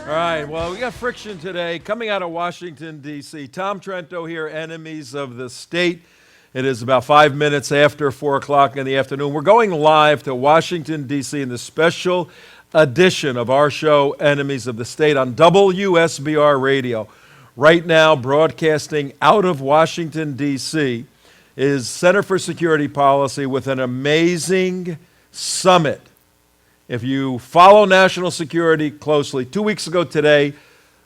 All right, well, we got friction today coming out of Washington, D.C. Tom Trento here, Enemies of the State. It is about 5 minutes after 4 o'clock in the afternoon. We're going live to Washington, D.C. in the special edition of our show, Enemies of the State, on WSBR Radio. Right now, broadcasting out of Washington, D.C., is Center for Security Policy with an amazing summit. If you follow national security closely, 2 weeks ago today,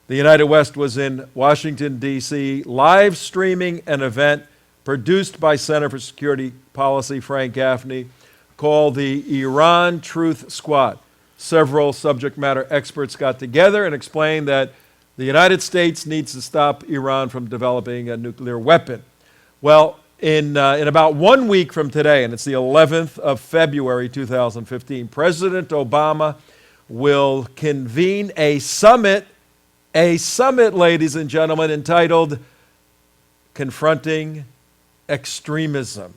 the United West was in Washington, D.C., live streaming an event produced by Center for Security Policy, Frank Gaffney, called the Iran Truth Squad. Several subject matter experts got together and explained that the United States needs to stop Iran from developing a nuclear weapon. Well, in about 1 week from today, and it's the 11th of February 2015, President Obama will convene a summit, ladies and gentlemen, entitled Confronting Extremism,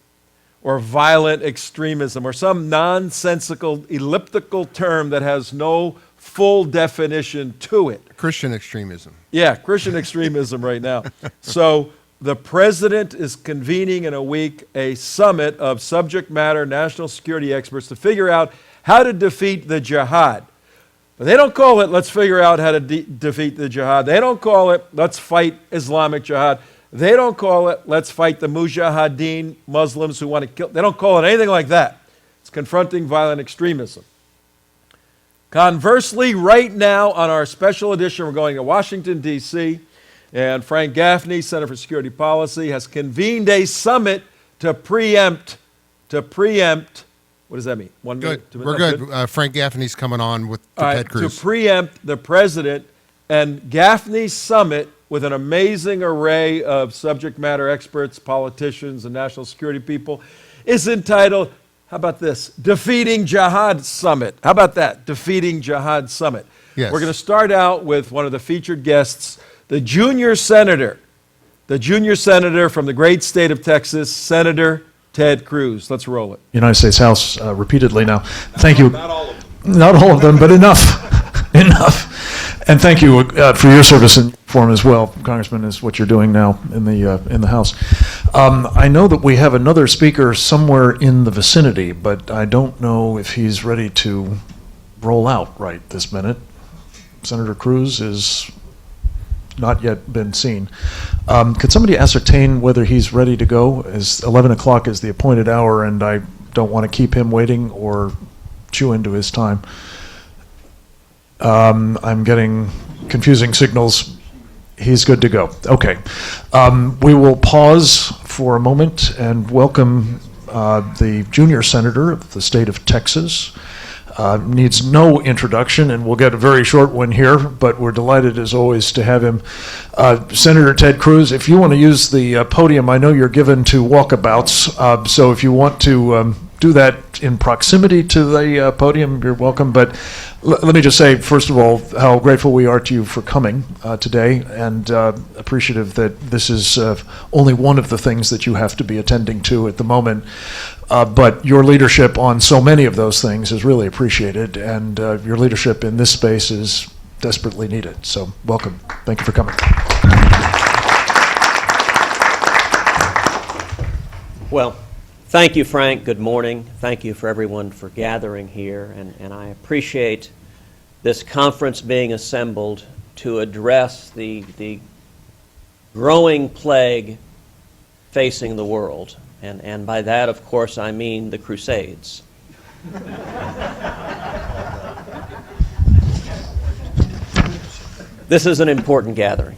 or Violent Extremism, or some nonsensical elliptical term that has no full definition to it. Christian extremism. Yeah, Christian extremism right now. So the president is convening in a week a summit of subject matter national security experts to figure out how to defeat the jihad. But they don't call it, let's figure out how to defeat the jihad. They don't call it, let's fight Islamic jihad. They don't call it, let's fight the mujahideen Muslims who want to kill. They don't call it anything like that. It's confronting violent extremism. Conversely, right now on our special edition, we're going to Washington, D.C., and Frank Gaffney, Center for Security Policy, has convened a summit to preempt, what does that mean? 1 minute? Good. We're good. Frank Gaffney's coming on with Ted Cruz. To preempt the president, and Gaffney's summit, with an amazing array of subject matter experts, politicians, and national security people, is entitled, how about this? Defeating Jihad Summit. How about that? Defeating Jihad Summit. Yes. We're going to start out with one of the featured guests, the junior senator from the great state of Texas, Senator Ted Cruz. Let's roll it. United States House repeatedly now. Thank you. Not all of them. Not all of them, but enough. Enough. And thank you for your service in form as well, Congressman, is what you're doing now in the House. I know that we have another speaker somewhere in the vicinity, but I don't know if he's ready to roll out right this minute. Senator Cruz is not yet been seen. Could somebody ascertain whether he's ready to go? As 11 o'clock is the appointed hour, and I don't want to keep him waiting or chew into his time. I'm getting confusing signals. He's good to go. Okay. We will pause for a moment and welcome the junior senator of the state of Texas. Needs no introduction, and we'll get a very short one here, but we're delighted as always to have him. Senator Ted Cruz, if you want to use the podium, I know you're given to walkabouts, so if you want to do that in proximity to the podium, you're welcome. But let me just say, first of all, how grateful we are to you for coming today, and appreciative that this is only one of the things that you have to be attending to at the moment. But your leadership on so many of those things is really appreciated, and your leadership in this space is desperately needed. So welcome. Thank you for coming. Well, thank you, Frank. Good morning. Thank you for everyone for gathering here, and I appreciate this conference being assembled to address the growing plague facing the world. And by that, of course, I mean the Crusades. This is an important gathering.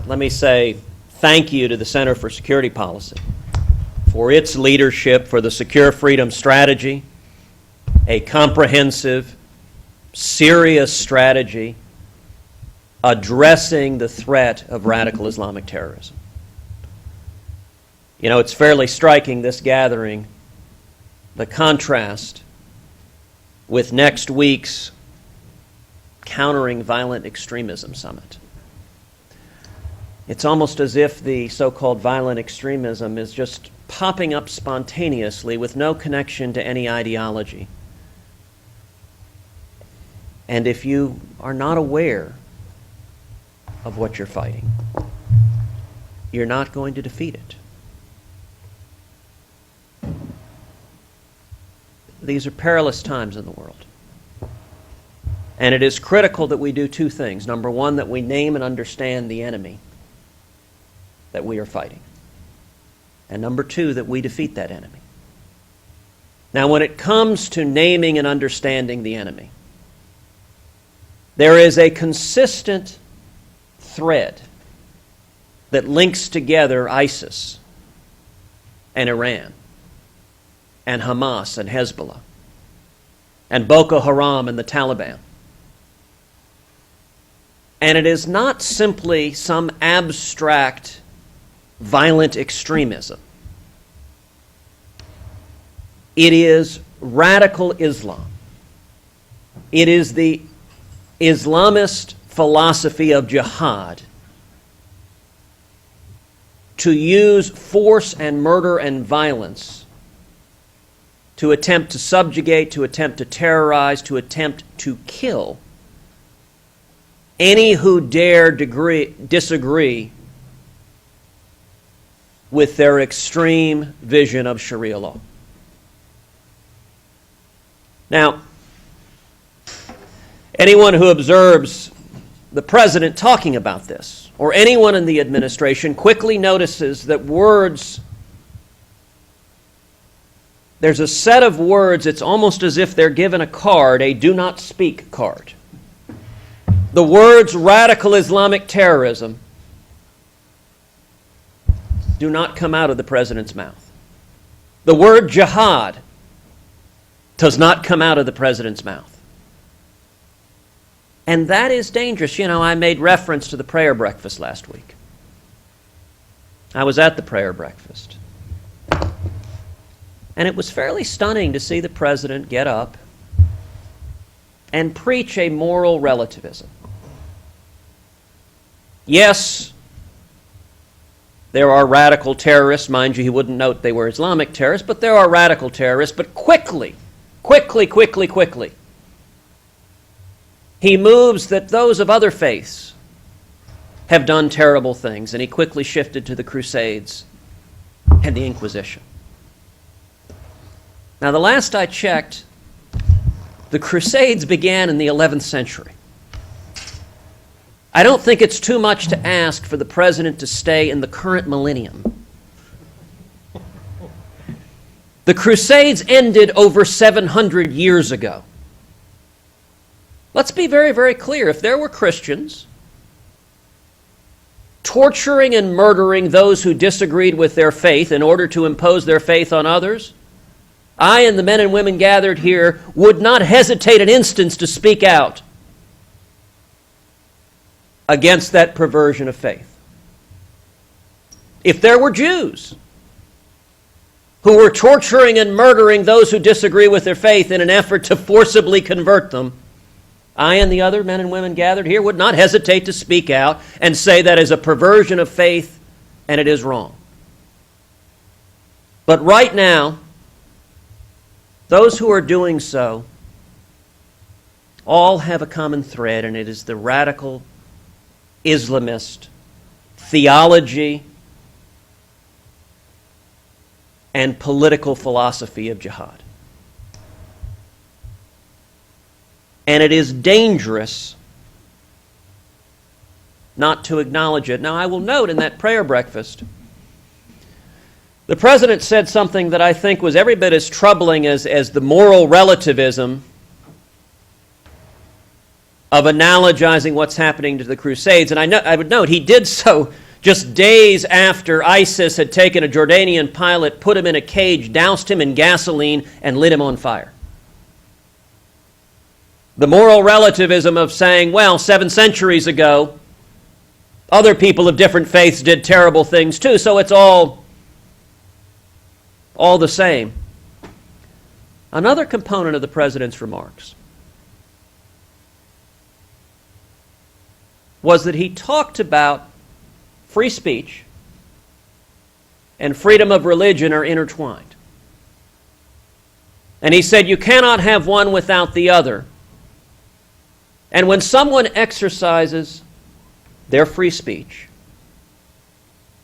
Let me say thank you to the Center for Security Policy for its leadership for the Secure Freedom Strategy, a comprehensive, serious strategy addressing the threat of radical Islamic terrorism. You know, it's fairly striking, this gathering, the contrast with next week's Countering Violent Extremism Summit. It's almost as if the so-called violent extremism is just popping up spontaneously with no connection to any ideology. And if you are not aware of what you're fighting, you're not going to defeat it. These are perilous times in the world. And it is critical that we do two things. Number one, that we name and understand the enemy that we are fighting. And number two, that we defeat that enemy. Now, when it comes to naming and understanding the enemy, there is a consistent thread that links together ISIS and Iran and Hamas and Hezbollah and Boko Haram and the Taliban. And it is not simply some abstract violent extremism. It is radical Islam. It is the Islamist philosophy of jihad to use force and murder and violence to attempt to subjugate, to attempt to terrorize, to attempt to kill any who dare disagree with their extreme vision of Sharia law. Now, anyone who observes the president talking about this, or anyone in the administration, quickly notices that there's a set of words, it's almost as if they're given a card, a do not speak card. The words radical Islamic terrorism do not come out of the president's mouth. The word jihad does not come out of the president's mouth. And that is dangerous. You know, I made reference to the prayer breakfast last week. I was at the prayer breakfast. And it was fairly stunning to see the president get up and preach a moral relativism. Yes, there are radical terrorists. Mind you, he wouldn't note they were Islamic terrorists, but there are radical terrorists. But quickly, he moves that those of other faiths have done terrible things, and he quickly shifted to the Crusades and the Inquisition. Now, the last I checked, the Crusades began in the 11th century. I don't think it's too much to ask for the president to stay in the current millennium. The Crusades ended over 700 years ago. Let's be very, very clear. If there were Christians torturing and murdering those who disagreed with their faith in order to impose their faith on others, I and the men and women gathered here would not hesitate an instant to speak out against that perversion of faith. If there were Jews who were torturing and murdering those who disagree with their faith in an effort to forcibly convert them, I and the other men and women gathered here would not hesitate to speak out and say that is a perversion of faith and it is wrong. But right now, those who are doing so all have a common thread, and it is the radical Islamist theology and political philosophy of jihad. And it is dangerous not to acknowledge it. Now, I will note in that prayer breakfast, the president said something that I think was every bit as troubling as the moral relativism of analogizing what's happening to the Crusades. And I would note he did so just days after ISIS had taken a Jordanian pilot, put him in a cage, doused him in gasoline, and lit him on fire. The moral relativism of saying, well, 7 centuries ago, other people of different faiths did terrible things too, so it's all the same. Another component of the president's remarks was that he talked about free speech and freedom of religion are intertwined. And he said, you cannot have one without the other. And when someone exercises their free speech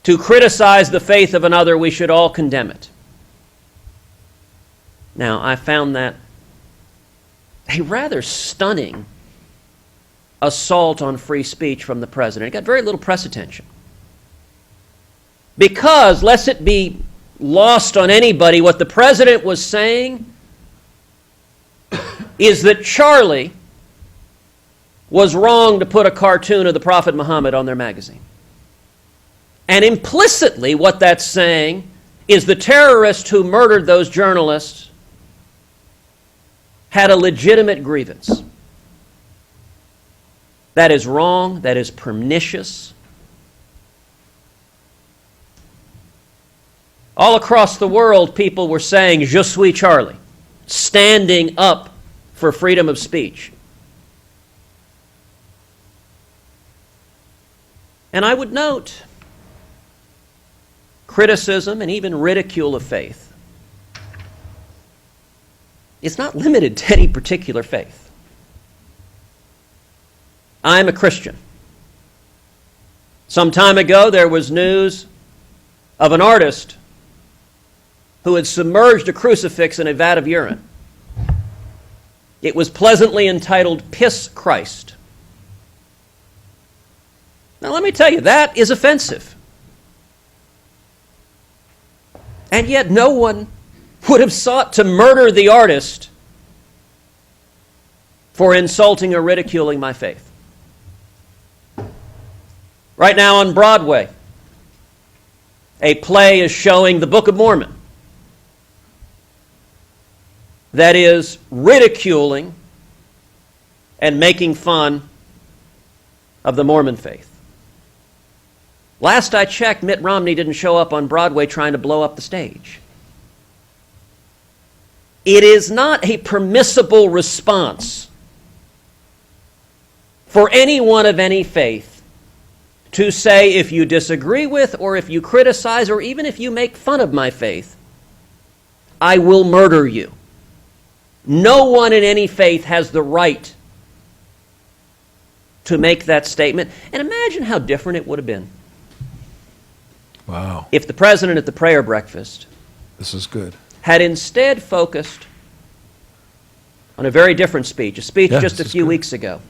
to criticize the faith of another, we should all condemn it. Now, I found that a rather stunning assault on free speech from the president. It got very little press attention. Because, lest it be lost on anybody, what the president was saying is that Charlie was wrong to put a cartoon of the Prophet Muhammad on their magazine. And implicitly what that's saying is the terrorist who murdered those journalists had a legitimate grievance. That is wrong, that is pernicious. All across the world, people were saying, Je suis Charlie, standing up for freedom of speech. And I would note, criticism and even ridicule of faith is not limited to any particular faith. I'm a Christian. Some time ago, there was news of an artist who had submerged a crucifix in a vat of urine. It was pleasantly entitled, Piss Christ. Now let me tell you, that is offensive. And yet no one would have sought to murder the artist for insulting or ridiculing my faith. Right now on Broadway, a play is showing the Book of Mormon that is ridiculing and making fun of the Mormon faith. Last I checked, Mitt Romney didn't show up on Broadway trying to blow up the stage. It is not a permissible response for anyone of any faith to say, if you disagree with, or if you criticize, or even if you make fun of my faith, I will murder you. No one in any faith has the right to make that statement. And imagine how different it would have been. Wow. If the president at the prayer breakfast This is good. had instead focused on a very different speech, a speech Yeah, just a this is few good. weeks ago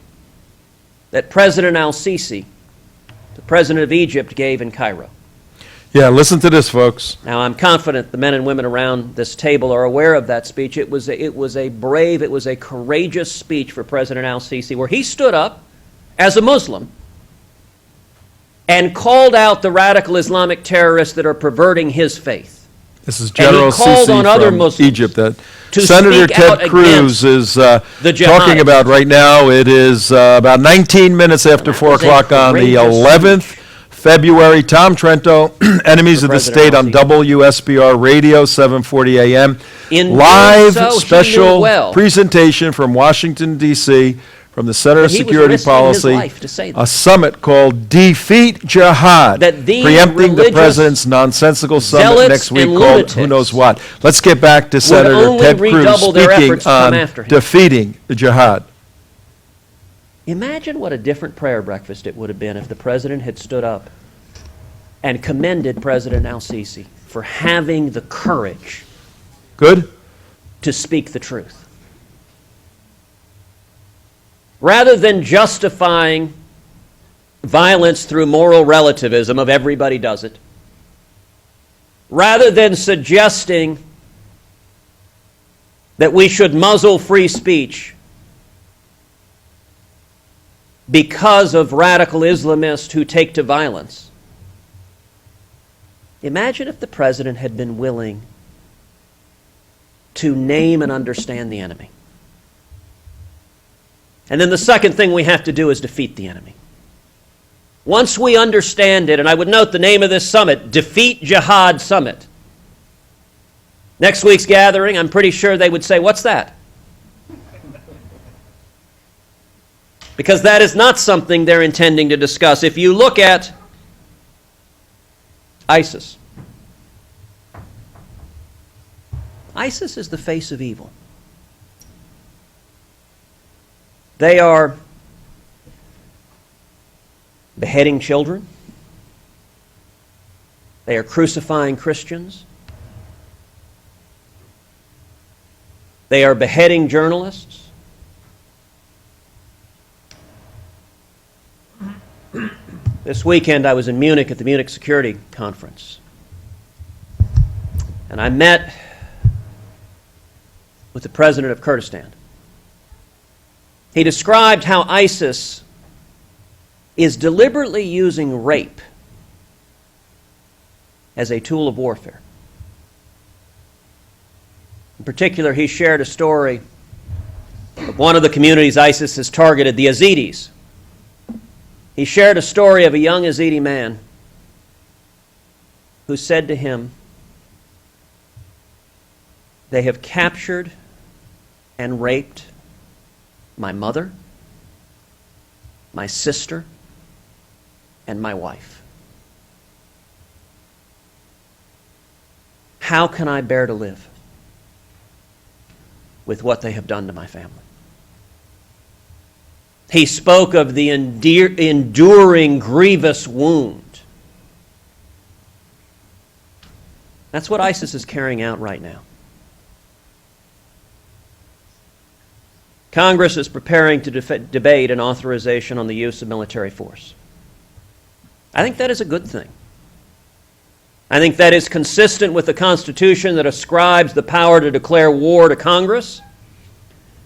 that President al-Sisi, the president of Egypt, gave in Cairo. Yeah, listen to this, folks. Now, I'm confident the men and women around this table are aware of that speech. It was a brave, it was a courageous speech for President al-Sisi, where he stood up as a Muslim and called out the radical Islamic terrorists that are perverting his faith. This is General called on Sisi other from Muslims Egypt that to Senator speak out Ted Cruz is the talking jihadists. about right now. It is about 19 minutes after 4 was a o'clock on the courageous 11th February. Tom Trento, Enemies of the President State on al-Sisi. WSBR Radio, 740 AM. In doing Live so, he special knew well presentation from Washington, D.C., from the Center of that he was Security risking his Policy, life to say that. a summit called Defeat Jihad, That these preempting the religious president's nonsensical summit zealots next week and called lunatics who knows what. Let's get back to Senator only Ted Cruz redouble their speaking efforts to come on after him. defeating the jihad. Imagine what a different prayer breakfast it would have been if the president had stood up and commended President al-Sisi for having the courage Good? to speak the truth. Rather than justifying violence through moral relativism of everybody does it, rather than suggesting that we should muzzle free speech because of radical Islamists who take to violence, imagine if the president had been willing to name and understand the enemy. And then the second thing we have to do is defeat the enemy. Once we understand it, and I would note the name of this summit, Defeat Jihad Summit. Next week's gathering, I'm pretty sure they would say, what's that? Because that is not something they're intending to discuss. If you look at ISIS. ISIS is the face of evil. They are beheading children. They are crucifying Christians. They are beheading journalists. This weekend I was in Munich at the Munich Security Conference. And I met with the president of Kurdistan. He described how ISIS is deliberately using rape as a tool of warfare. In particular, he shared a story of one of the communities ISIS has targeted, the Yazidis. He shared a story of a young Yazidi man who said to him, "They have captured and raped my mother, my sister, and my wife. How can I bear to live with what they have done to my family?" He spoke of the enduring grievous wound. That's what ISIS is carrying out right now. Congress is preparing to debate an authorization on the use of military force. I think that is a good thing. I think that is consistent with the Constitution that ascribes the power to declare war to Congress.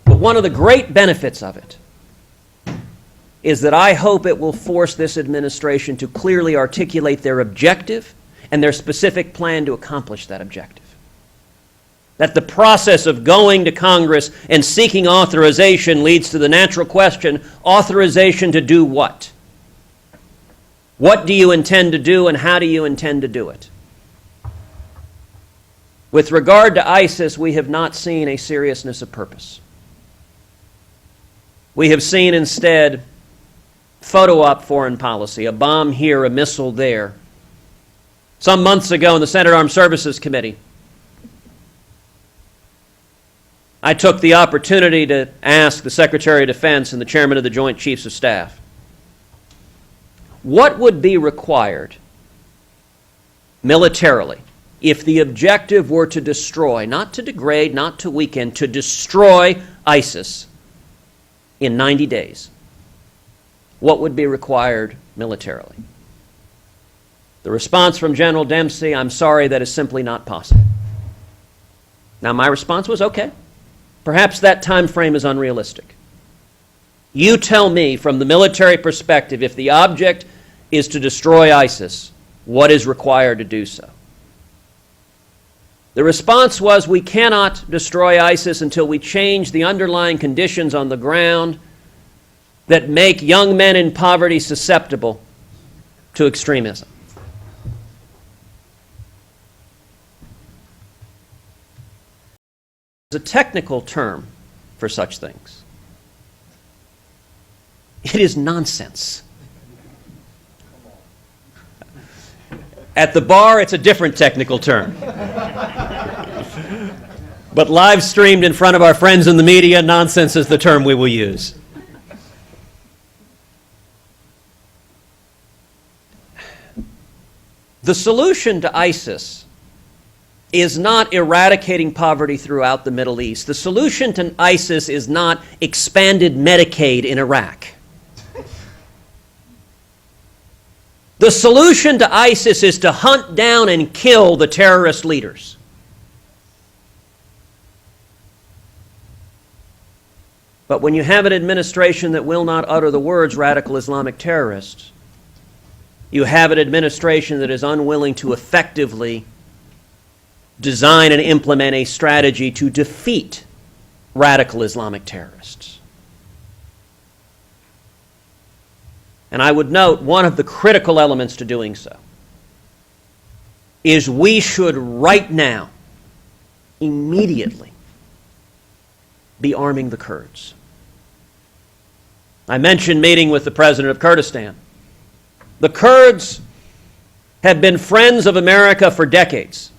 But one of the great benefits of it is that I hope it will force this administration to clearly articulate their objective and their specific plan to accomplish that objective. That the process of going to Congress and seeking authorization leads to the natural question, authorization to do what? What do you intend to do and how do you intend to do it? With regard to ISIS, we have not seen a seriousness of purpose. We have seen instead photo op foreign policy, a bomb here, a missile there. Some months ago in the Senate Armed Services Committee, I took the opportunity to ask the Secretary of Defense and the Chairman of the Joint Chiefs of Staff, what would be required militarily if the objective were to destroy, not to degrade, not to weaken, to destroy ISIS in 90 days? What would be required militarily? The response from General Dempsey, "I'm sorry, that is simply not possible." Now, my response was, okay, perhaps that time frame is unrealistic. You tell me from the military perspective, if the object is to destroy ISIS, what is required to do so? The response was, we cannot destroy ISIS until we change the underlying conditions on the ground that make young men in poverty susceptible to extremism. There's a technical term for such things. It is nonsense. At the bar, it's a different technical term. But live streamed in front of our friends in the media, nonsense is the term we will use. The solution to ISIS is not eradicating poverty throughout the Middle East. The solution to ISIS is not expanded Medicaid in Iraq. The solution to ISIS is to hunt down and kill the terrorist leaders. But when you have an administration that will not utter the words radical Islamic terrorists, you have an administration that is unwilling to effectively design and implement a strategy to defeat radical Islamic terrorists. And I would note one of the critical elements to doing so is we should right now, immediately, be arming the Kurds. I mentioned meeting with the president of Kurdistan. The Kurds have been friends of America for decades.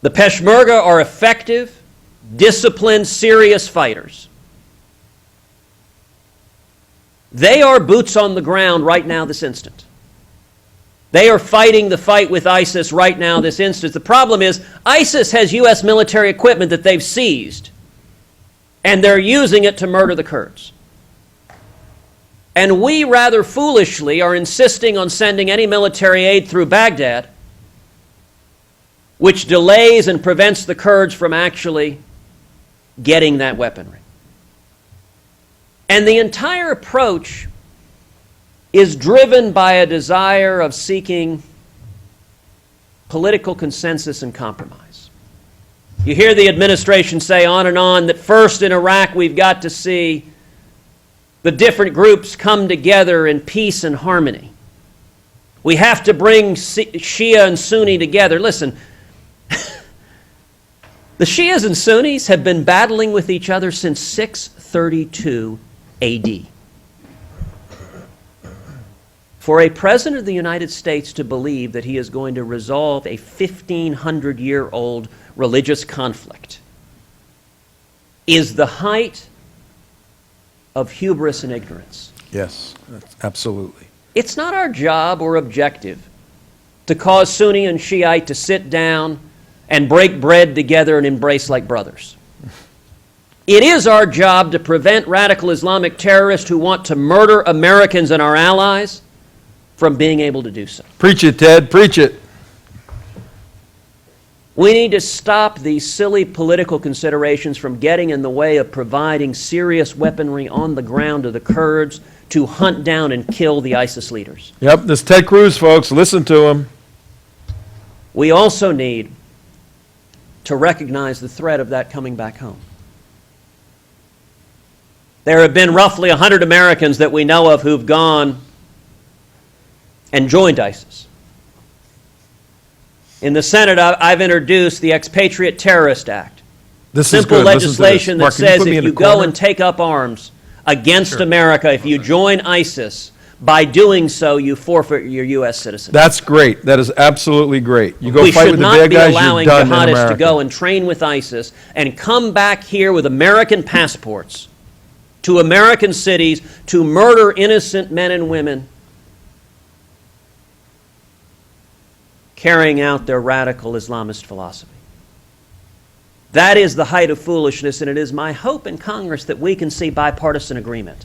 The Peshmerga are effective, disciplined, serious fighters. They are boots on the ground right now, this instant. They are fighting the fight with ISIS right now, this instant. The problem is, ISIS has U.S. military equipment that they've seized, and they're using it to murder the Kurds. And we, rather foolishly, are insisting on sending any military aid through Baghdad, which delays and prevents the Kurds from actually getting that weaponry. And the entire approach is driven by a desire of seeking political consensus and compromise. You hear the administration say on and on that first in Iraq we've got to see the different groups come together in peace and harmony. We have to bring Shia and Sunni together. Listen, the Shias and Sunnis have been battling with each other since 632 AD. For a president of the United States to believe that he is going to resolve a 1,500-year-old religious conflict is the height of hubris and ignorance. Yes, absolutely. It's not our job or objective to cause Sunni and Shiite to sit down and break bread together and embrace like brothers. It is our job to prevent radical Islamic terrorists who want to murder Americans and our allies from being able to do so. Preach it, Ted. Preach it. We need to stop these silly political considerations from getting in the way of providing serious weaponry on the ground to the Kurds to hunt down and kill the ISIS leaders. Yep, this Ted Cruz, folks. Listen to him. We also need to recognize the threat of that coming back home. There have been roughly 100 Americans that we know of who've gone and joined ISIS. In the Senate, I've introduced the Expatriate Terrorist Act. This Simple is good. legislation that Mark, can says put me if in you the go corner? and take up arms against America, if you join ISIS, by doing so, you forfeit your U.S. citizenship. That's great. That is absolutely great. You go We fight should with the not bad be guys, you're allowing done in jihadists America. to go and train with ISIS and come back here with American passports to American cities to murder innocent men and women carrying out their radical Islamist philosophy. That is the height of foolishness, and it is my hope in Congress that we can see bipartisan agreement.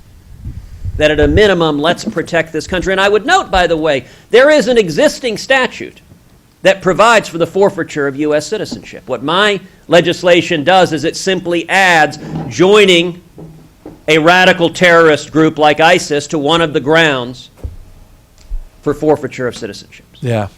That at a minimum, let's protect this country. And I would note, by the way, there is an existing statute that provides for the forfeiture of U.S. citizenship. What my legislation does is it simply adds joining a radical terrorist group like ISIS to one of the grounds for forfeiture of citizenship. Yeah.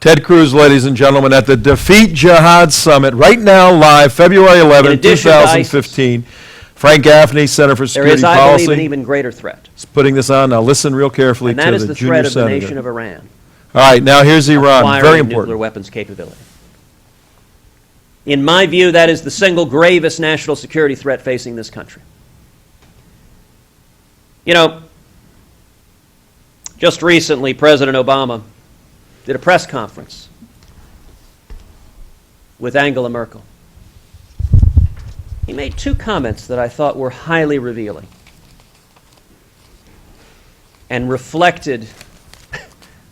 Ted Cruz, ladies and gentlemen, at the Defeat Jihad Summit, right now live, February 11, In addition to 2015. Frank Gaffney, Center for There Security is, I Policy, believe, an even greater threat. is putting this on. Now listen real carefully And that to is the the junior threat of the senator. nation of Iran. All right, now here's Iran. Acquiring Very nuclear important. weapons capability. In my view, that is the single gravest national security threat facing this country. You know, just recently, President Obama did a press conference with Angela Merkel. He made two comments that I thought were highly revealing and reflected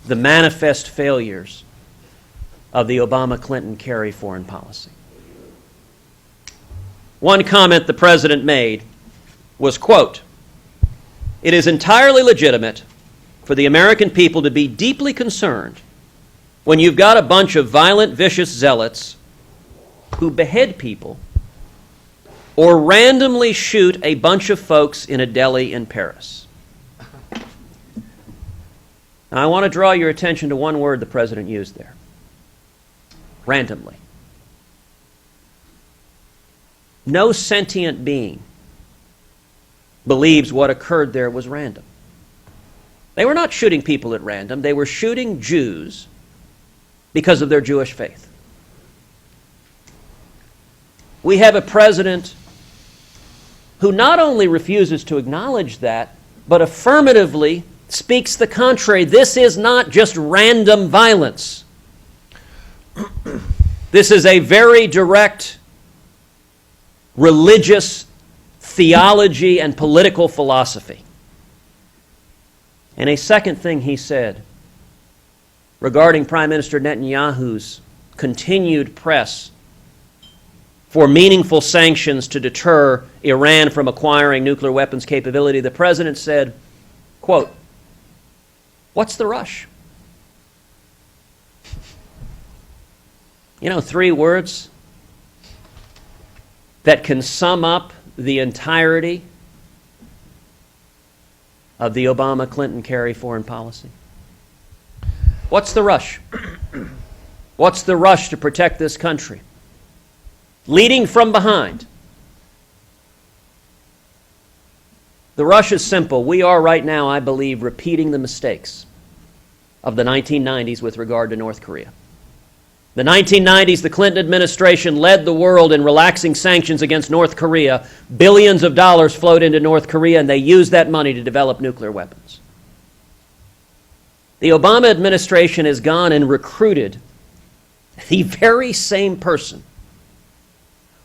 the manifest failures of the Obama-Clinton-Kerry foreign policy. One comment the president made was, quote, "It is entirely legitimate for the American people to be deeply concerned when you've got a bunch of violent, vicious zealots who behead people or randomly shoot a bunch of folks in a deli in Paris." Now, I want to draw your attention to one word the president used there. Randomly. No sentient being believes what occurred there was random. They were not shooting people at random. They were shooting Jews because of their Jewish faith. We have a president who not only refuses to acknowledge that, but affirmatively speaks the contrary. This is not just random violence. This is a very direct religious theology and political philosophy. And a second thing he said regarding Prime Minister Netanyahu's continued press for meaningful sanctions to deter Iran from acquiring nuclear weapons capability, the president said, quote, "What's the rush?" You know, 3 words that can sum up the entirety of the Obama-Clinton-Kerry foreign policy. What's the rush? What's the rush to protect this country? Leading from behind. The rush is simple. We are right now, I believe, repeating the mistakes of the 1990s with regard to North Korea. The 1990s, the Clinton administration led the world in relaxing sanctions against North Korea. Billions of dollars flowed into North Korea, and they used that money to develop nuclear weapons. The Obama administration has gone and recruited the very same person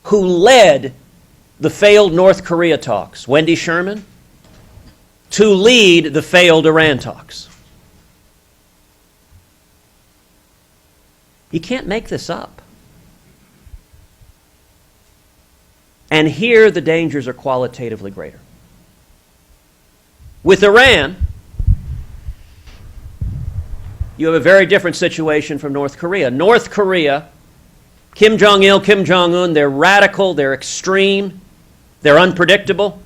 who led the failed North Korea talks, Wendy Sherman, to lead the failed Iran talks. You can't make this up. And here the dangers are qualitatively greater. With Iran, you have a very different situation from North Korea. North Korea, Kim Jong-il, Kim Jong-un, they're radical, they're extreme, they're unpredictable.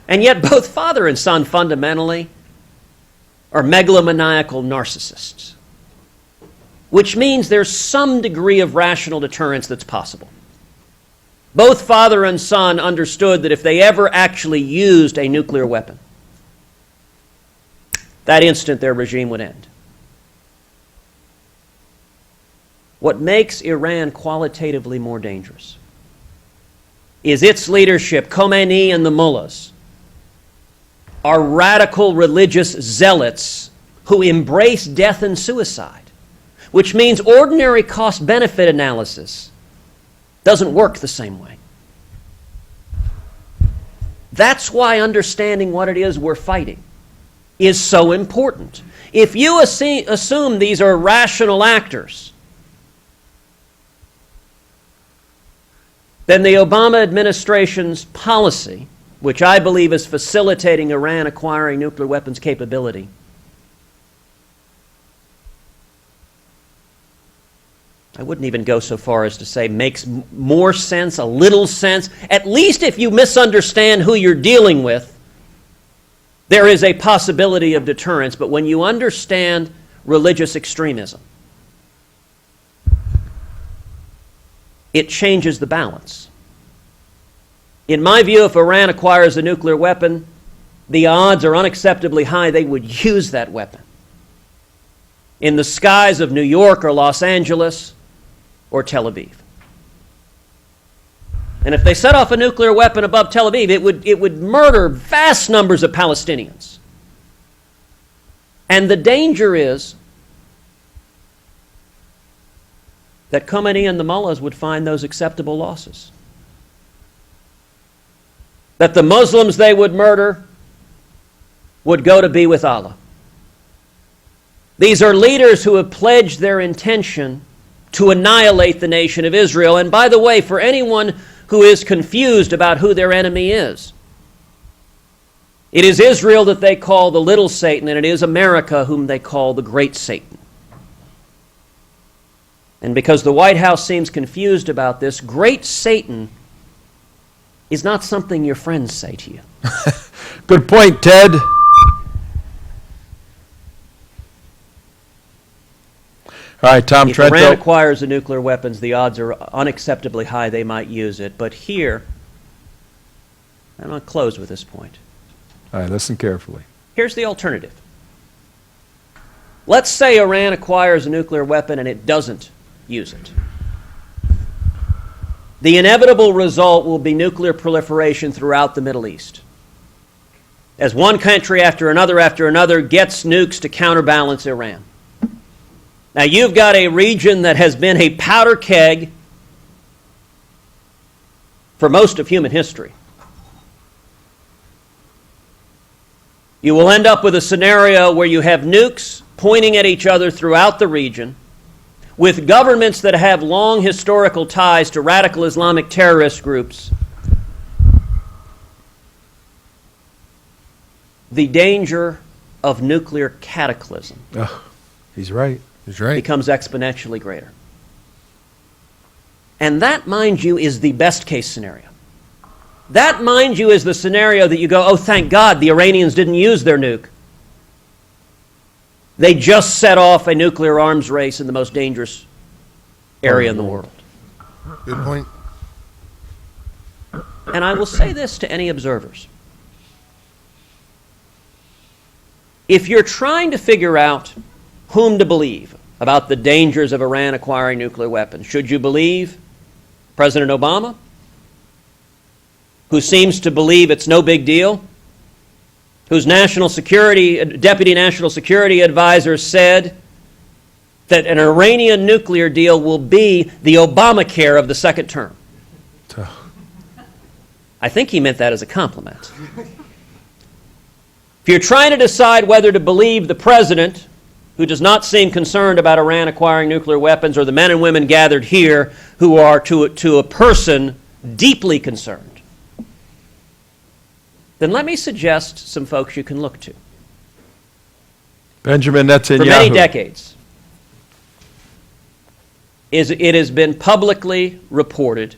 And yet both father and son fundamentally are megalomaniacal narcissists, which means there's some degree of rational deterrence that's possible. Both father and son understood that if they ever actually used a nuclear weapon, that instant their regime would end. What makes Iran qualitatively more dangerous is its leadership, Khomeini and the mullahs, are radical religious zealots who embrace death and suicide, which means ordinary cost-benefit analysis doesn't work the same way. That's why understanding what it is we're fighting is so important. If you assume these are rational actors, then the Obama administration's policy, which I believe is facilitating Iran acquiring nuclear weapons capability, I wouldn't even go so far as to say makes more sense, a little sense. At least if you misunderstand who you're dealing with, there is a possibility of deterrence. But when you understand religious extremism, it changes the balance. In my view, if Iran acquires a nuclear weapon, the odds are unacceptably high they would use that weapon in the skies of New York or Los Angeles or Tel Aviv. And if they set off a nuclear weapon above Tel Aviv, it would murder vast numbers of Palestinians. And the danger is that Khomeini and the mullahs would find those acceptable losses. That the Muslims they would murder would go to be with Allah. These are leaders who have pledged their intention to annihilate the nation of Israel. And by the way, for anyone who is confused about who their enemy is, it is Israel that they call the little Satan, and it is America whom they call the great Satan. And because the White House seems confused about this, great Satan is not something your friends say to you. Good point, Ted. All right, Tom If Trento. Iran acquires the nuclear weapons, the odds are unacceptably high they might use it. But here, I'm going to close with this point. All right, listen carefully. Here's the alternative. Let's say Iran acquires a nuclear weapon and it doesn't use it. The inevitable result will be nuclear proliferation throughout the Middle East. as one country after another gets nukes to counterbalance Iran. Now, you've got a region that has been a powder keg for most of human history. You will end up with a scenario where you have nukes pointing at each other throughout the region, with governments that have long historical ties to radical Islamic terrorist groups. The danger of nuclear cataclysm He's right. He's right. becomes exponentially greater. And that, mind you, is the best case scenario. That, mind you, is the scenario that you go, oh, thank God the Iranians didn't use their nuke. They just set off a nuclear arms race in the most dangerous area in the world. Good point. And I will say this to any observers. If you're trying to figure out whom to believe about the dangers of Iran acquiring nuclear weapons, should you believe President Obama, who seems to believe it's no big deal, whose deputy national security advisor said that an Iranian nuclear deal will be the Obamacare of the second term? I think he meant that as a compliment. If you're trying to decide whether to believe the president, who does not seem concerned about Iran acquiring nuclear weapons, or the men and women gathered here who are, to a person, deeply concerned, then let me suggest some folks you can look to. Benjamin Netanyahu. For many decades, it has been publicly reported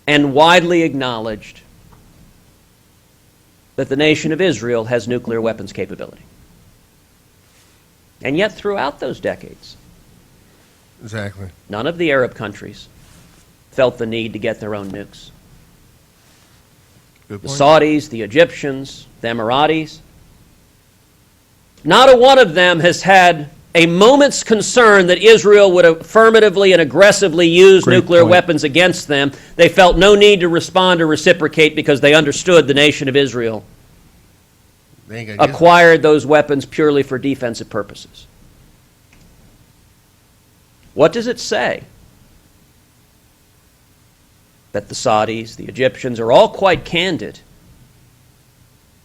and widely acknowledged that the nation of Israel has nuclear weapons capability. And yet, throughout those decades, Exactly. none of the Arab countries felt the need to get their own nukes. Good The point. Saudis, the Egyptians, the Emiratis, not a one of them has had a moment's concern that Israel would affirmatively and aggressively use Great nuclear point. weapons against them. They felt no need to respond or reciprocate because they understood the nation of Israel They ain't gonna use it. acquired those weapons purely for defensive purposes. What does it say? That the Saudis, the Egyptians are all quite candid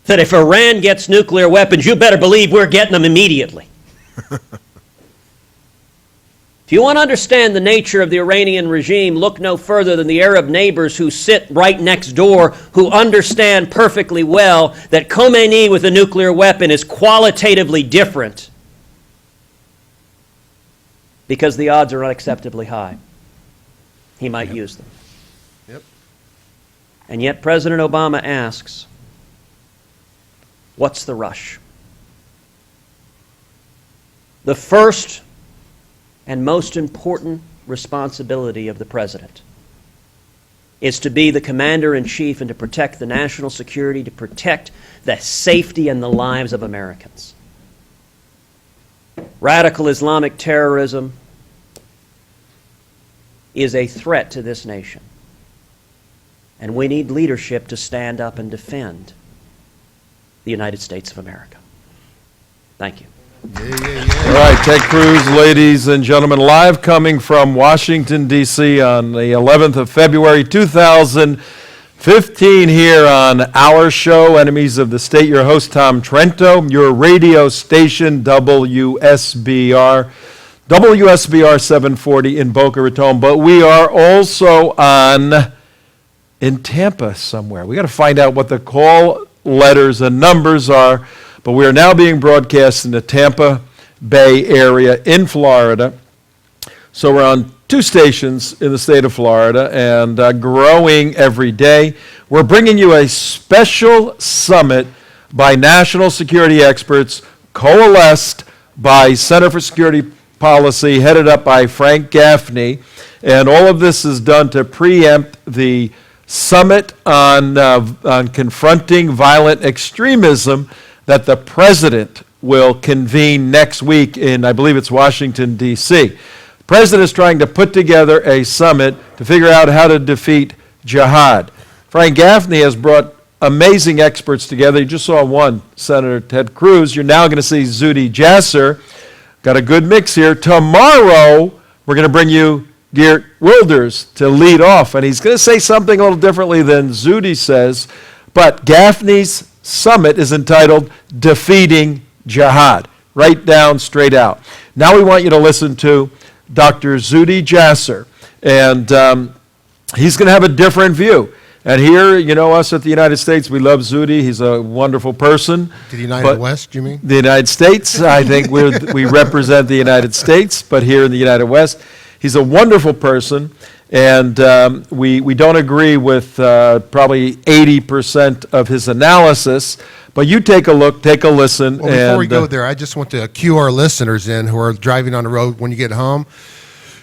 that if Iran gets nuclear weapons, you better believe we're getting them immediately. If you want to understand the nature of the Iranian regime, look no further than the Arab neighbors who sit right next door, who understand perfectly well that Khomeini with a nuclear weapon is qualitatively different because the odds are unacceptably high. He might use them. Yep. And yet President Obama asks, what's the rush? The first and most important responsibility of the president is to be the commander-in-chief and to protect the national security, to protect the safety and the lives of Americans. Radical Islamic terrorism is a threat to this nation. And we need leadership to stand up and defend the United States of America. Thank you. All right, Ted Cruz, ladies and gentlemen, live coming from Washington, D.C. on the 11th of February, 2015 here on our show, Enemies of the State. Your host, Tom Trento, your radio station, WSBR 740 in Boca Raton. But we are also on in Tampa somewhere. We got to find out what the call letters and numbers are. But we are now being broadcast in the Tampa Bay area in Florida. So we're on 2 stations in the state of Florida and growing every day. We're bringing you a special summit by national security experts, coalesced by Center for Security Policy, headed up by Frank Gaffney. And all of this is done to preempt the summit on confronting violent extremism that the president will convene next week in, I believe it's Washington, D.C. The president is trying to put together a summit to figure out how to defeat jihad. Frank Gaffney has brought amazing experts together. You just saw one, Senator Ted Cruz. You're now going to see Zuhdi Jasser. Got a good mix here. Tomorrow, we're going to bring you Geert Wilders to lead off, and he's going to say something a little differently than Zuhdi says, but Gaffney's summit is entitled Defeating Jihad, right down, straight out. Now we want you to listen to Dr. Zuhdi Jasser, and he's going to have a different view. And here, you know, us at the United States, we love Zuhdi. He's a wonderful person. To the United West, you mean? The United States, I think we represent the United States, but here in the United West, he's a wonderful person, and we don't agree with probably 80% of his analysis, but you take a look, take a listen. Well, before we go there, I just want to cue our listeners in who are driving on the road when you get home.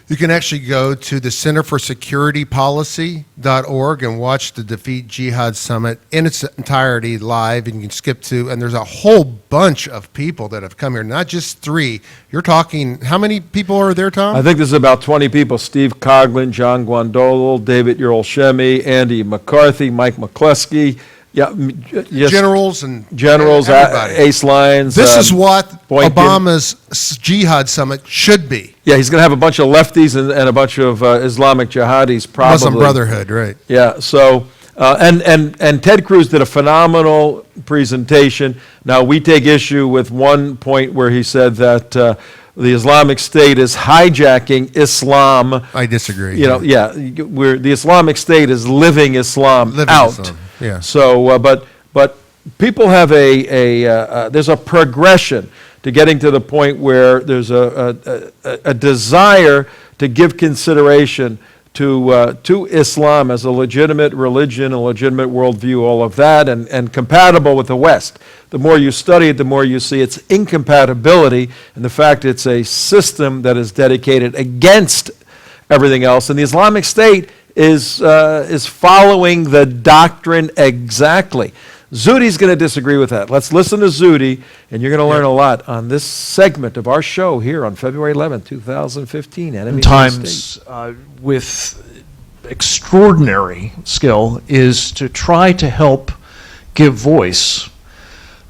You can actually go to the Center for Security Policy.org and watch the Defeat Jihad Summit in its entirety live, and you can skip to, and there's a whole bunch of people that have come here, not just 3. You're talking, how many people are there, Tom? I think there's about 20 people. Steve Coughlin, John Guandolo, David Ural-Shemi, Andy McCarthy, Mike McCluskey. Yeah, yes, Generals and everybody. Ace Lyons. This is what Boykin. Obama's Jihad Summit should be. Yeah, he's going to have a bunch of lefties and a bunch of Islamic jihadis, probably. Muslim Brotherhood, right. Yeah, so, and Ted Cruz did a phenomenal presentation. Now, we take issue with one point where he said that the Islamic State is hijacking Islam. I disagree. You know, yeah, the Islamic State is living Islam out. Islam. Yeah. So, but people have there's a progression to getting to the point where there's a desire to give consideration to Islam as a legitimate religion, a legitimate worldview, all of that, and compatible with the West. The more you study it, the more you see its incompatibility, and the fact it's a system that is dedicated against everything else. And the Islamic State is following the doctrine exactly. Zuhdi's going to disagree with that. Let's listen to Zuhdi, and you're going to learn a lot on this segment of our show here on February 11th, 2015. Enemies of the State. With extraordinary skill is to try to help give voice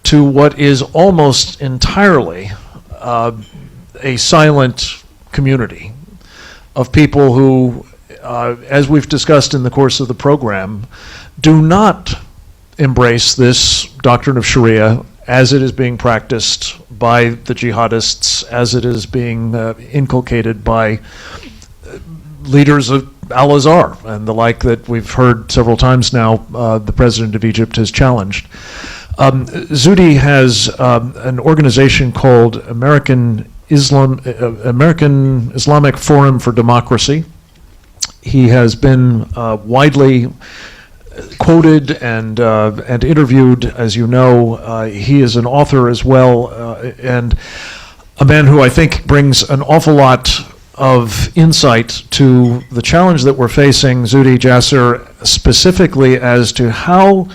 to what is almost entirely a silent community of people who, as we've discussed in the course of the program, do not embrace this doctrine of Sharia as it is being practiced by the jihadists, as it is being inculcated by leaders of Al-Azhar and the like that we've heard several times now the president of Egypt has challenged. Zuhdi has an organization called American Islamic Forum for Democracy. He has been widely quoted and interviewed, as you know. He is an author as well, and a man who I think brings an awful lot of insight to the challenge that we're facing, Zuhdi Jasser, specifically as to how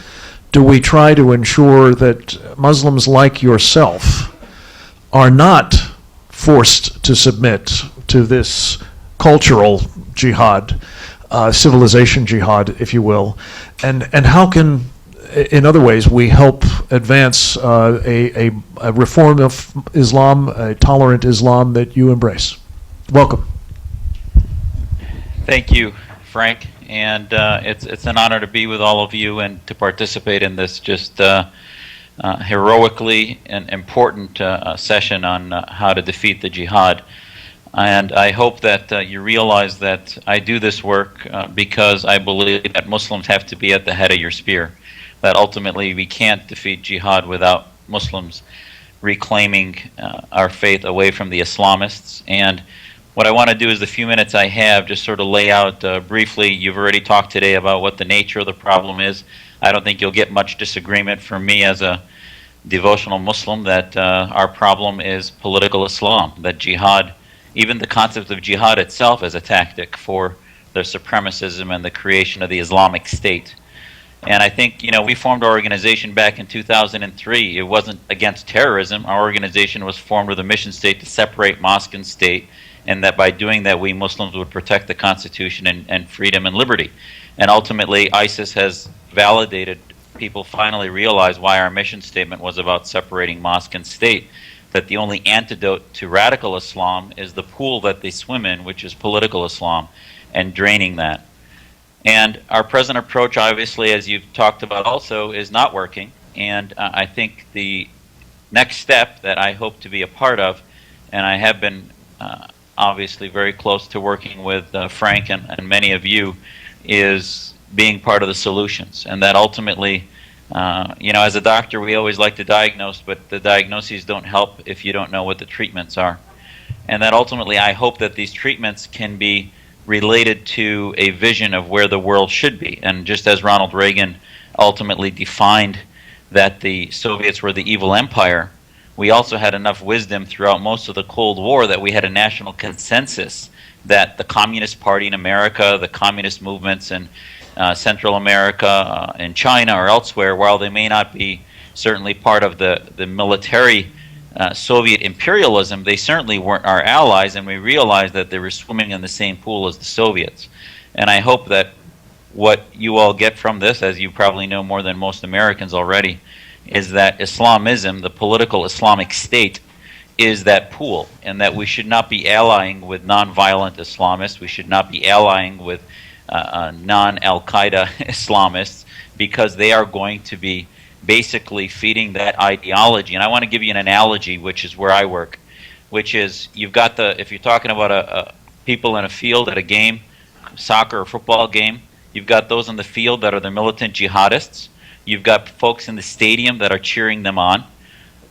do we try to ensure that Muslims like yourself are not forced to submit to this cultural jihad, civilization jihad, if you will, and how can, in other ways, we help advance a reform of Islam, a tolerant Islam that you embrace. Welcome. Thank you, Frank, and it's an honor to be with all of you and to participate in this just heroically and important session on how to defeat the jihad. And I hope that you realize that I do this work because I believe that Muslims have to be at the head of your spear, that ultimately we can't defeat jihad without Muslims reclaiming our faith away from the Islamists. And what I want to do is the few minutes I have just sort of lay out briefly. You've already talked today about what the nature of the problem is. I don't think you'll get much disagreement from me as a devotional Muslim that our problem is political Islam, that jihad, even the concept of jihad itself is a tactic for their supremacism and the creation of the Islamic State. And I think, we formed our organization back in 2003. It wasn't against terrorism. Our organization was formed with a mission state to separate mosque and state, and that by doing that, we Muslims would protect the Constitution and freedom and liberty. And ultimately, ISIS has validated people finally realize why our mission statement was about separating mosque and state, that the only antidote to radical Islam is the pool that they swim in, which is political Islam, and draining that. And our present approach, obviously, as you've talked about also, is not working. And I think the next step that I hope to be a part of, and I have been obviously very close to working with Frank and many of you, is being part of the solutions. And that ultimately, as a doctor, we always like to diagnose, but the diagnoses don't help if you don't know what the treatments are. And that ultimately, I hope that these treatments can be related to a vision of where the world should be. And just as Ronald Reagan ultimately defined that the Soviets were the evil empire, we also had enough wisdom throughout most of the Cold War that we had a national consensus that the Communist Party in America, the communist movements in Central America, in China or elsewhere, while they may not be certainly part of the military Soviet imperialism, they certainly weren't our allies, and we realized that they were swimming in the same pool as the Soviets. And I hope that what you all get from this, as you probably know more than most Americans already, is that Islamism, the political Islamic State, is that pool, and that we should not be allying with non-violent Islamists, we should not be allying with non-Al-Qaeda Islamists, because they are going to be basically feeding that ideology. And I want to give you an analogy, which is where I work, which is you've got if you're talking about people in a field at a game, soccer or football game, you've got those in the field that are the militant jihadists, you've got folks in the stadium that are cheering them on,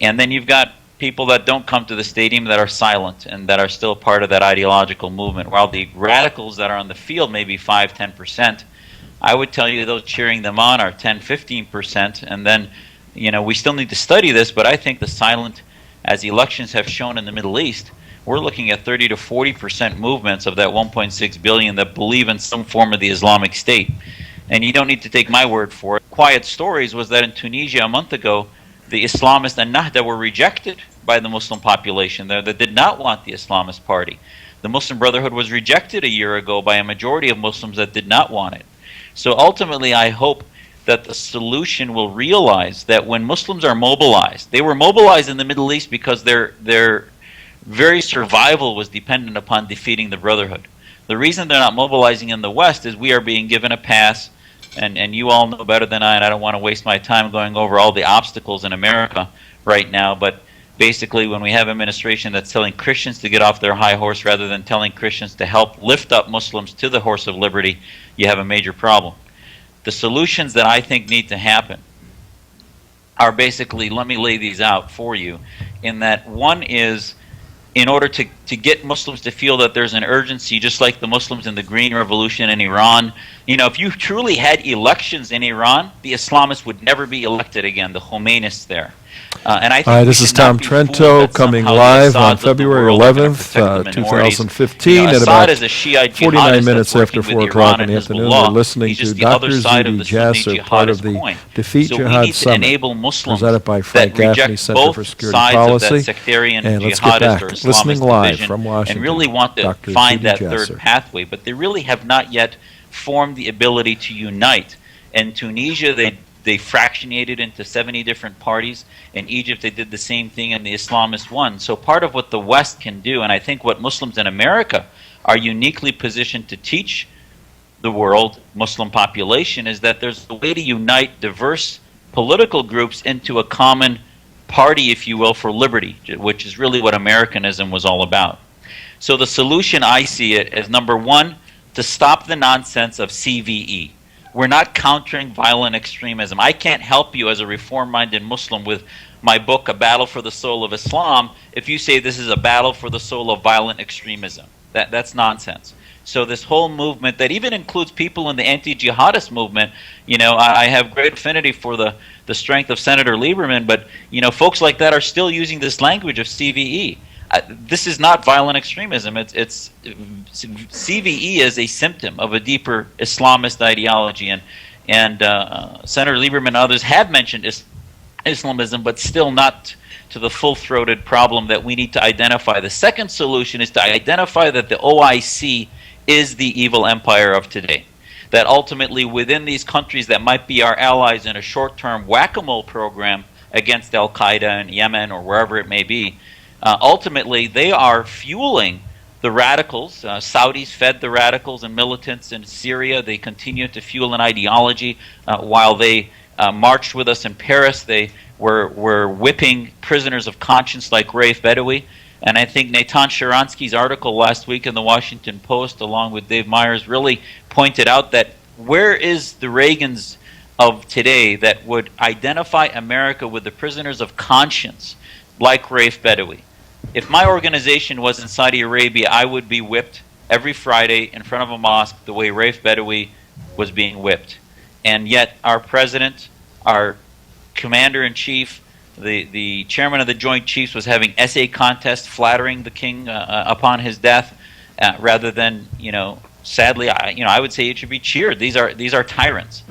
and then you've got people that don't come to the stadium that are silent and that are still part of that ideological movement. While the radicals that are on the field may be 5-10%, I would tell you those cheering them on are 10-15%, and then, we still need to study this, but I think the silent, as elections have shown in the Middle East, we're looking at 30 to 40% movements of that 1.6 billion that believe in some form of the Islamic State. And you don't need to take my word for it. Quiet Stories was that in Tunisia a month ago, the Islamists and Nahda were rejected by the Muslim population there that did not want the Islamist party. The Muslim Brotherhood was rejected a year ago by a majority of Muslims that did not want it. So ultimately, I hope that the solution will realize that when Muslims are mobilized, they were mobilized in the Middle East because their very survival was dependent upon defeating the Brotherhood. The reason they're not mobilizing in the West is we are being given a pass, and you all know better than I, and I don't want to waste my time going over all the obstacles in America right now, but basically when we have an administration that's telling Christians to get off their high horse rather than telling Christians to help lift up Muslims to the horse of liberty, you have a major problem. The solutions that I think need to happen are basically, let me lay these out for you, in that one is, in order to get Muslims to feel that there's an urgency, just like the Muslims in the Green Revolution in Iran. If you truly had elections in Iran, the Islamists would never be elected again, the Khomeinists there. And I think Hi, this is Tom Trento coming live on February 11th, 2015 at about 49 minutes after 4 o'clock in the afternoon. We're listening to Dr. Zudi Jasser, part of the Defeat Jihad Summit, presented by Frank Gaffney Center for Security Policy. And let's get back, listening live from Washington, and really want to Dr. find Zudi that Jasser. third pathway, but they really have not yet formed the ability to unite. In Tunisia, they fractionated into 70 different parties. In Egypt, they did the same thing, and the Islamists won. So part of what the West can do, and I think what Muslims in America are uniquely positioned to teach the world, Muslim population, is that there's a way to unite diverse political groups into a common party, if you will, for liberty, which is really what Americanism was all about. So the solution, I see it, as number one, to stop the nonsense of CVE. We're not countering violent extremism. I can't help you as a reform-minded Muslim with my book, A Battle for the Soul of Islam, if you say this is a battle for the soul of violent extremism. That's nonsense. So this whole movement that even includes people in the anti-jihadist movement, I have great affinity for the strength of Senator Lieberman, but folks like that are still using this language of CVE. This is not violent extremism. It's CVE is a symptom of a deeper Islamist ideology, and Senator Lieberman and others have mentioned Islamism, but still not to the full-throated problem that we need to identify. The second solution is to identify that the OIC is the evil empire of today. that ultimately within these countries that might be our allies in a short-term whack-a-mole program against Al-Qaeda in Yemen or wherever it may be, ultimately they are fueling the radicals. Saudis fed the radicals and militants in Syria. They continue to fuel an ideology. While they marched with us in Paris, they were whipping prisoners of conscience like Raif Badawi. And I think Natan Sharansky's article last week in the Washington Post, along with Dave Myers, really pointed out that where is the Reagans of today that would identify America with the prisoners of conscience like Raif Badawi? If my organization was in Saudi Arabia, I would be whipped every Friday in front of a mosque the way Raif Badawi was being whipped. And yet our president, our commander-in-chief, the chairman of the Joint Chiefs was having essay contests flattering the king upon his death, rather than, sadly, I would say it should be cheered. These are tyrants,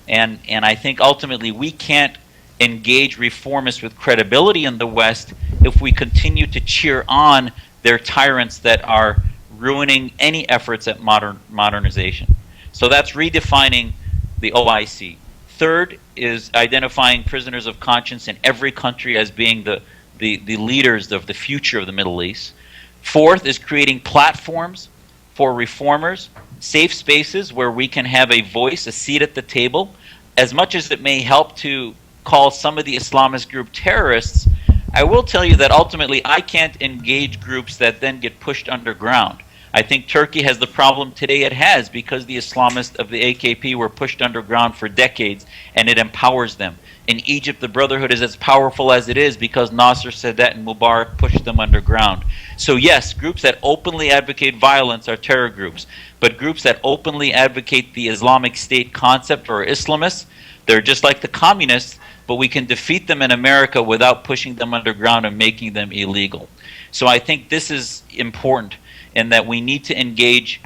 and I think ultimately we can't engage reformists with credibility in the West if we continue to cheer on their tyrants that are ruining any efforts at modernization. So that's redefining the OIC. Third is identifying prisoners of conscience in every country as being the leaders of the future of the Middle East. Fourth is creating platforms for reformers, safe spaces where we can have a voice, a seat at the table. As much as it may help to call some of the Islamist group terrorists, I will tell you that ultimately I can't engage groups that then get pushed underground. I think Turkey has the problem today it has because the Islamists of the AKP were pushed underground for decades, and it empowers them. In Egypt, the Brotherhood is as powerful as it is because Nasser, Sadat, and Mubarak pushed them underground. So yes, groups that openly advocate violence are terror groups, but groups that openly advocate the Islamic State concept or Islamists, they're just like the communists, but we can defeat them in America without pushing them underground and making them illegal. So I think this is important, in that we need to engage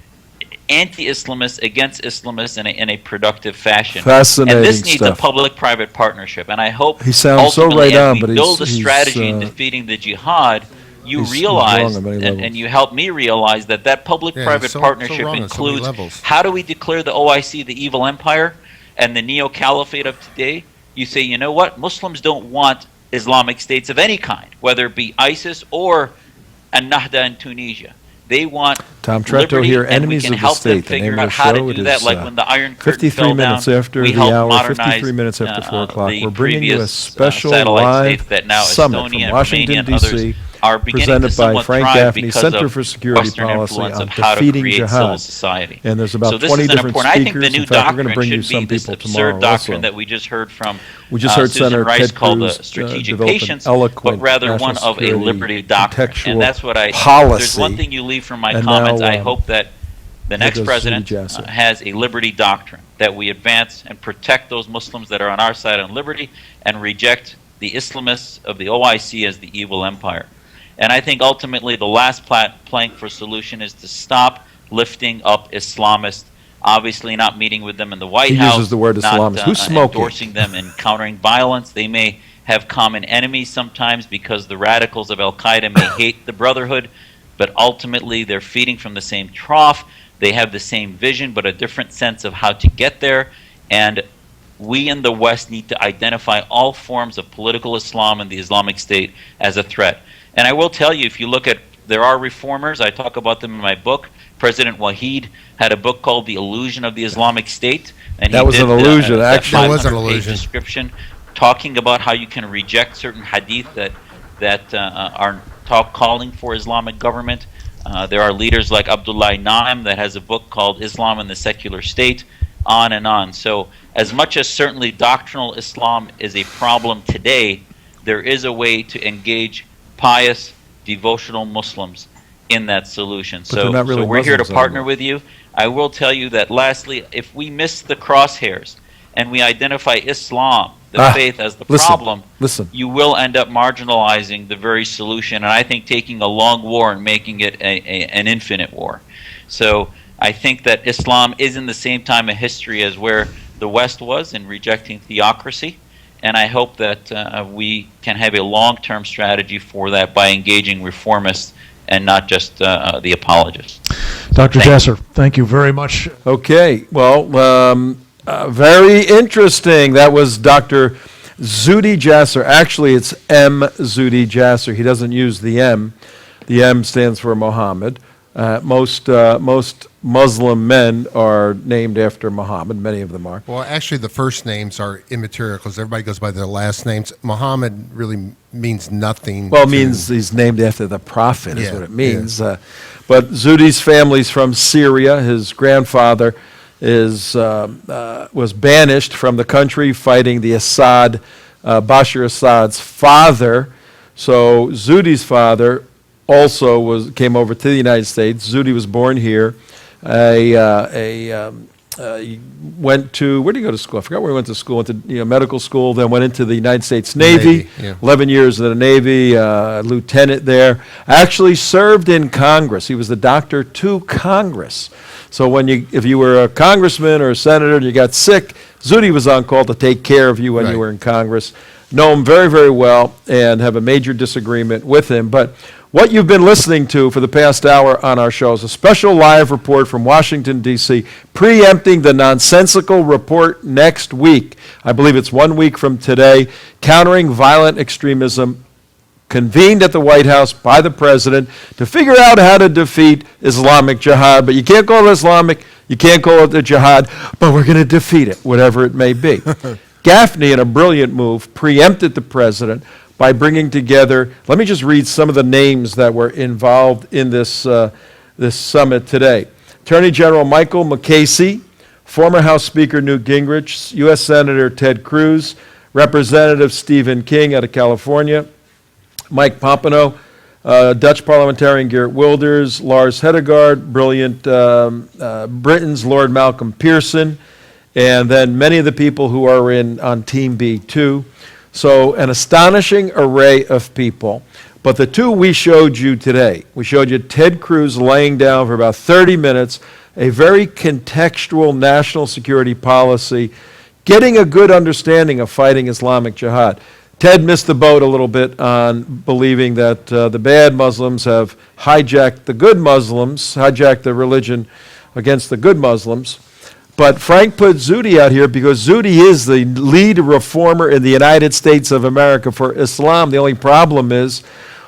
anti-Islamists against Islamists in a productive fashion. Fascinating and this needs stuff. a public-private partnership. And I hope He sounds so ultimately right as on, we but build a he's, strategy in defeating the jihad, you he's realize, wrong on many levels. and you help me realize that public-private he's so partnership wrong on so many includes levels. how do we declare the OIC the evil empire and the neo-caliphate of today? You say, you know what, Muslims don't want Islamic states of any kind, whether it be ISIS or An-Nahda in Tunisia. They want Tom Trento liberty, here, and we Enemies can of the help them State. The figure name out of the how to show, do it that. is, Like when the Iron Curtain 53 fell minutes down, after we the helped hour, modernize 53 minutes after 4 o'clock. the We're bringing you a previous, special satellite live states that now summit Estonia, from Washington, Romania, and others D.C., are beginning to presented by somewhat Frank thrive Gaffney, because Center of for Security Western Policy influence on of how to defeating create jihad. civil society. And there's about So this 20 is an different important. I think the speakers. new In fact, we're going to doctrine bring you should be some this people absurd tomorrow doctrine also. that we just heard from We just heard Susan Senator Rice Ted called the Cruz strategic develop an patience, eloquent but rather national one of a security liberty doctrine. contextual And that's what if there's policy. one thing you leave from my And comments, now, I hope that the here next goes president Judy Jassy. has a liberty doctrine, that we advance and protect those Muslims that are on our side on liberty and reject the Islamists of the OIC as the evil empire. And I think ultimately the last plank for solution is to stop lifting up Islamists, obviously not meeting with them in the White He House, uses the word not Islamist. Who's smoking? endorsing them and countering violence. They may have common enemies sometimes because the radicals of Al-Qaeda may hate the Brotherhood, but ultimately they're feeding from the same trough. They have the same vision, but a different sense of how to get there. And we in the West need to identify all forms of political Islam and the Islamic State as a threat. And I will tell you, if you look at, there are reformers, I talk about them in my book. President Wahid had a book called The Illusion of the Islamic State. And That he was did, an illusion, actually. That was an 500-page illusion. description talking about how you can reject certain hadith that are calling for Islamic government. There are leaders like Abdullah Naim that has a book called Islam and the Secular State, on and on. So as much as certainly doctrinal Islam is a problem today, there is a way to engage pious, devotional Muslims in that solution. But they're not really so we're here to Muslims partner anymore. with you. I will tell you that lastly, if we miss the crosshairs and we identify Islam, the faith, as the problem, you will end up marginalizing the very solution, and I think taking a long war and making it an infinite war. So I think that Islam is in the same time of history as where the West was in rejecting theocracy. And I hope that we can have a long-term strategy for that by engaging reformists and not just the apologists. Dr. Thank Jasser, thank you very much. Okay, well, very interesting. That was Dr. Zuhdi Jasser. Actually, it's M. Zuhdi Jasser. He doesn't use the M. The M stands for Muhammad. Most Muslim men are named after Muhammad. Many of them are. Well, actually, the first names are immaterial because everybody goes by their last names. Muhammad really means nothing. Well, it means he's named after the prophet, is Yeah, what it means. But Zuhdi's family's from Syria. His grandfather was banished from the country fighting the Bashar Assad's father. So Zuhdi's father also came over to the United States. Zuhdi was born here. He went to, where did he go to school? I forgot where he went to school. Went to medical school, then went into the United States Navy. Yeah. 11 years in the Navy, lieutenant there. Actually served in Congress. He was the doctor to Congress. So if you were a congressman or a senator and you got sick, Zuhdi was on call to take care of you when you were in Congress. Know him very, very well and have a major disagreement with him. But what you've been listening to for the past hour on our show is a special live report from Washington, D.C., preempting the nonsensical report next week. I believe it's 1 week from today, countering violent extremism, convened at the White House by the president to figure out how to defeat Islamic Jihad. But you can't call it Islamic, you can't call it the Jihad, but we're going to defeat it, whatever it may be. Gaffney, in a brilliant move, preempted the president by bringing together, let me just read some of the names that were involved in this summit today. Attorney General Michael McCasey, former House Speaker Newt Gingrich, U.S. Senator Ted Cruz, Representative Stephen King out of California, Mike Pompano, Dutch parliamentarian Geert Wilders, Lars Hedegaard, brilliant Britain's Lord Malcolm Pearson, and then many of the people who are on Team B too. So an astonishing array of people. But the two we showed you today, we showed you Ted Cruz laying down for about 30 minutes a very contextual national security policy, getting a good understanding of fighting Islamic Jihad. Ted missed the boat a little bit on believing that the bad Muslims have hijacked the good Muslims, hijacked the religion against the good Muslims. But Frank put Zuhdi out here because Zuhdi is the lead reformer in the United States of America for Islam. The only problem is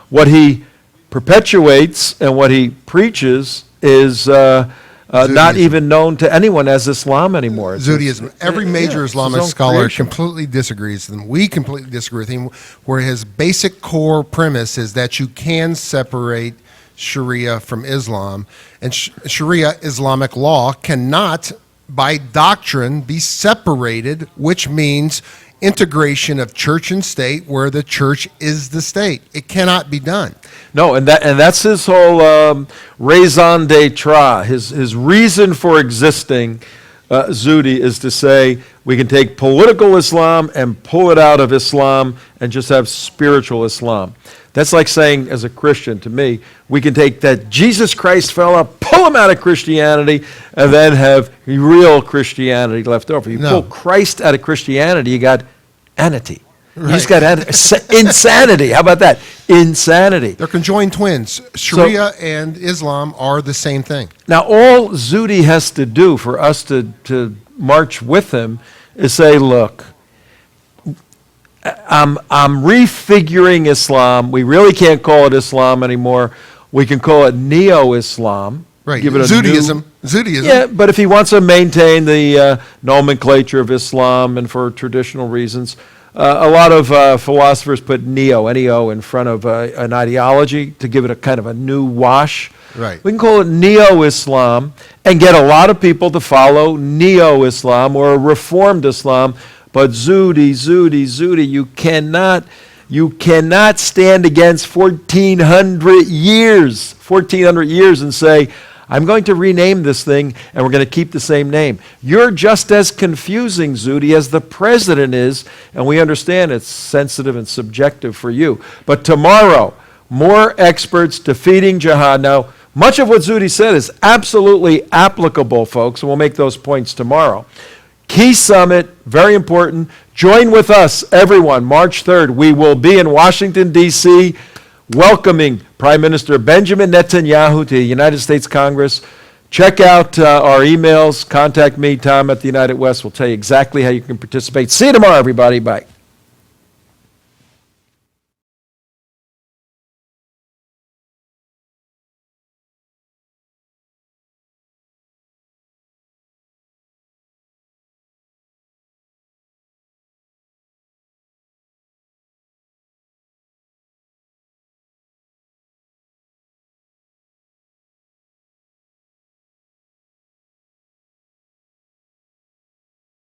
what he perpetuates and what he preaches is not even known to anyone as Islam anymore. Zuhdiism. Every major it's Islamic his own scholar creation. completely disagrees with him. We completely disagree with him, where his basic core premise is that you can separate Sharia from Islam, and Sharia Islamic law cannot, by doctrine, be separated, which means integration of church and state, where the church is the state. It cannot be done. No, and that's his whole raison d'etre, his reason for existing, Zuhdi, is to say we can take political Islam and pull it out of Islam and just have spiritual Islam. That's like saying, as a Christian, to me, we can take that Jesus Christ fella, pull him out of Christianity, and then have real Christianity left over. You pull Christ out of Christianity, you got anity. You just got insanity. How about that? Insanity. They're conjoined twins. Sharia and Islam are the same thing. Now, all Zuhdi has to do for us to march with him is say, look, I'm refiguring Islam. We really can't call it Islam anymore. We can call it neo-Islam. Right. Give it a Zuhdiism. Zuhdiism. Yeah, but if he wants to maintain the nomenclature of Islam and for traditional reasons, a lot of philosophers put neo, N-E-O, in front of an ideology to give it a kind of a new wash. Right. We can call it neo-Islam and get a lot of people to follow neo-Islam or reformed Islam. But Zuhdi, you cannot stand against 1,400 years and say, I'm going to rename this thing and we're going to keep the same name. You're just as confusing, Zuhdi, as the president is, and we understand it's sensitive and subjective for you. But tomorrow, more experts defeating jihad. Now, much of what Zuhdi said is absolutely applicable, folks, and we'll make those points tomorrow. Key summit, very important. Join with us, everyone, March 3rd. We will be in Washington, D.C., welcoming Prime Minister Benjamin Netanyahu to the United States Congress Check out our emails. Contact me, Tom at the United West. We'll tell you exactly how you can participate. See you tomorrow, everybody. Bye.